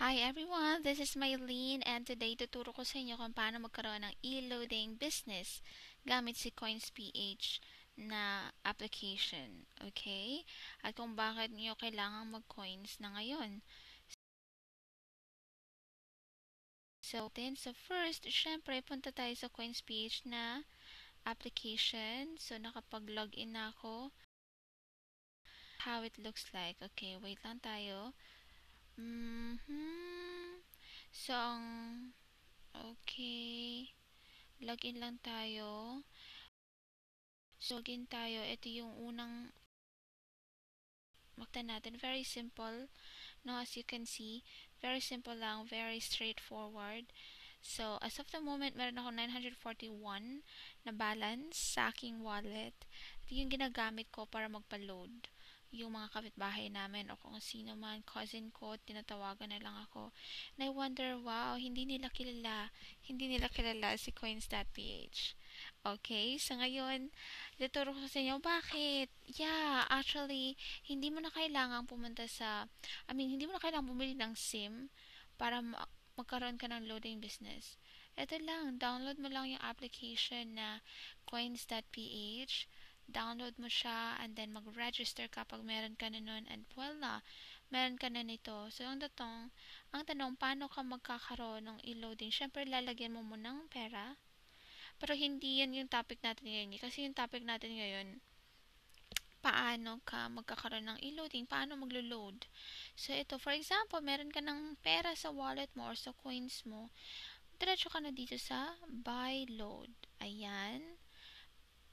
Hi everyone, this is Mylene and today tuturo ko sa inyo kung paano magkaroon ng e-loading business gamit si CoinsPH na application. Okay? At kung bakit niyo kailangan mag-coins na ngayon. So first, syempre, punta tayo sa CoinsPH na application. So, nakapag-login na ako. How it looks like. Okay, wait lang tayo. So, okay. Login lang tayo. So, login tayo. Ito yung unang makta natin. Very simple. No, as you can see, very simple lang. Very straightforward. So, as of the moment, meron ako 941 na balance sa aking wallet. Ito yung ginagamit ko para magpa-load yung mga kapitbahay namin o kung sino man, cousin ko, tinatawagan na lang ako. And I wonder, wow, hindi nila kilala si coins.ph. Okay, so ngayon, ituturo ko sa inyo bakit. Yeah, actually, hindi mo na kailangang pumunta sa, hindi mo na kailangang bumili ng SIM para magkaroon ka ng loading business. Ito lang, download mo lang yung application na coins.ph, download mo siya, and then mag-register ka pag meron ka na nun, and voila, meron ka na nito. So, ang tanong, paano ka magkakaroon ng e-loading? Siyempre, lalagyan mo muna ng pera, pero hindi yan yung topic natin ngayon. Kasi yung topic natin ngayon, paano ka magkakaroon ng e-loading, paano maglo-load. So, ito, for example, meron ka ng pera sa wallet mo or sa coins mo, diretso ka na dito sa buy load. Ayan.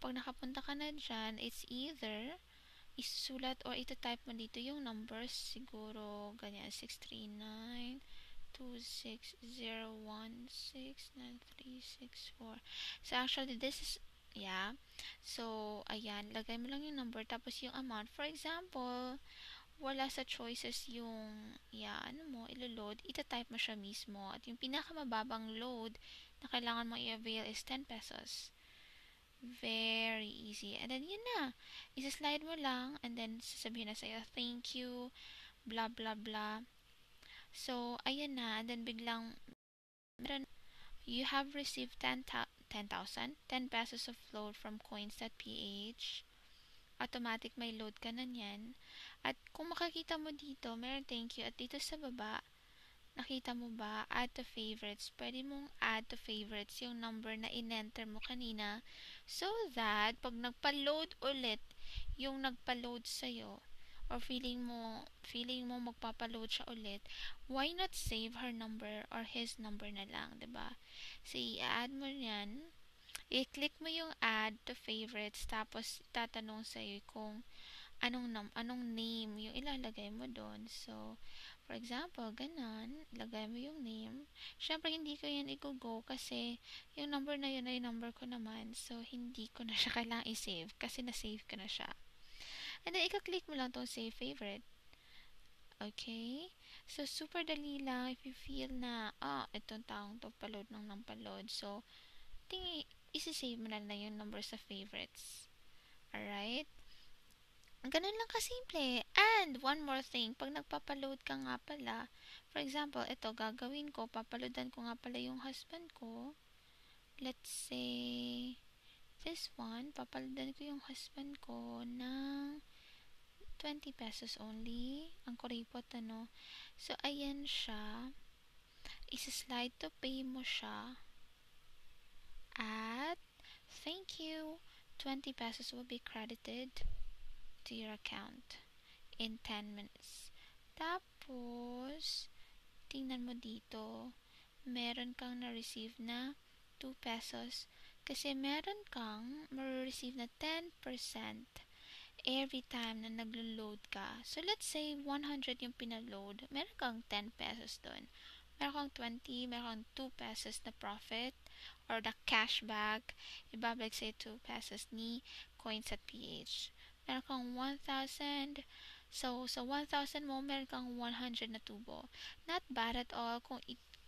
Pag nakapunta ka na dyan, it's either isusulat or ito-type mo dito yung numbers. Siguro, ganyan, 639 260169364. So, actually, this is, yeah. So, ayan, lagay mo lang yung number, tapos yung amount. For example, wala sa choices yung, ilo-load, ita-type mo siya mismo. At yung pinakamababang load na kailangan mo i-avail is 10 pesos. Very easy. And then, yun na. Isa-slide mo lang, and then, sasabihin na sa'yo, thank you, blah, blah, blah. So, ayan na. And then, biglang, meron, you have received 10 pesos of load from coins.ph. Automatic may load ka na niyan. At kung makakita mo dito, meron thank you. At dito sa baba, nakita mo ba, add to favorites. Pwede mong add to favorites yung number na in-enter mo kanina so that pag nagpa-load ulit yung nagpa-load sa'yo or feeling mo magpapa-load siya ulit, why not save her number or his number na lang, 'di ba? So, i-add mo 'yan. I-click mo yung add to favorites tapos tatanong sa'yo kung anong name yung ilalagay mo doon. So, for example, ganon, lagay mo yung name. Syempre, hindi ko yan i-go kasi yung number na yun ay number ko naman. So, hindi ko na siya kailangang i-save kasi na-save ko na siya. And then, i-click mo lang tong save favorite. Okay? So, super dali lang if you feel na, itong taong to paload ng paload. So, isi-save mo na lang yung number sa favorites. Alright? Ganun lang kasimple. And, one more thing, pag nagpapaload ka nga pala, for example, ito, gagawin ko, papaloadan ko nga pala yung husband ko. Let's say, this one, papaloadan ko yung husband ko ng 20 pesos only. Ang kuripot, ano. So, ayan siya. Isa-slide to pay mo siya. At, thank you. 20 pesos will be credited to your account in 10 minutes. Tapos, tingnan mo dito, meron kang na-receive na 2 pesos kasi meron kang ma-receive na 10% every time na naglo-load ka. So, let's say 100 yung pinaload, meron kang 10 pesos doon. Meron kang 20, meron kang 2 pesos na profit or the cashback, ibabalik sa'yo 2 pesos ni coins.ph. Meron kang 1,000. So, sa 1,000 mo, meron kang 100 na tubo. Not bad at all kung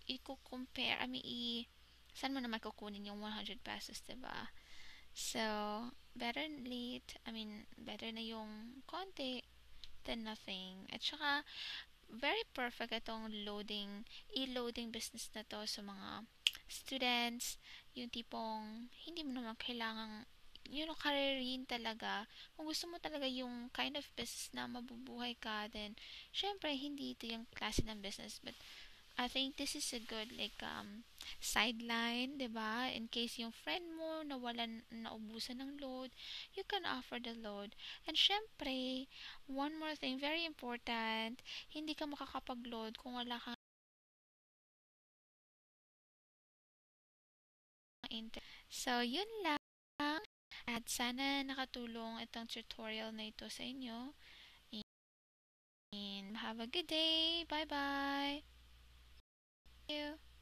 i-compare. Saan mo naman kukunin yung 100 pesos, diba? So, better na yung konti than nothing. At saka, very perfect itong e-loading business na to sa mga students, yung tipong hindi mo naman kailangang karirin talaga. Kung gusto mo talaga yung kind of business na mabubuhay ka, then syempre hindi ito yung klase ng business. But I think this is a good like sideline, 'di ba? In case yung friend mo naubusan ng load, you can offer the load. And syempre, one more thing, very important, hindi ka makakapag-load kung wala kang internet. So, yun lang. At sana nakatulong itong tutorial na ito sa inyo. And have a good day. Bye-bye. Thank you.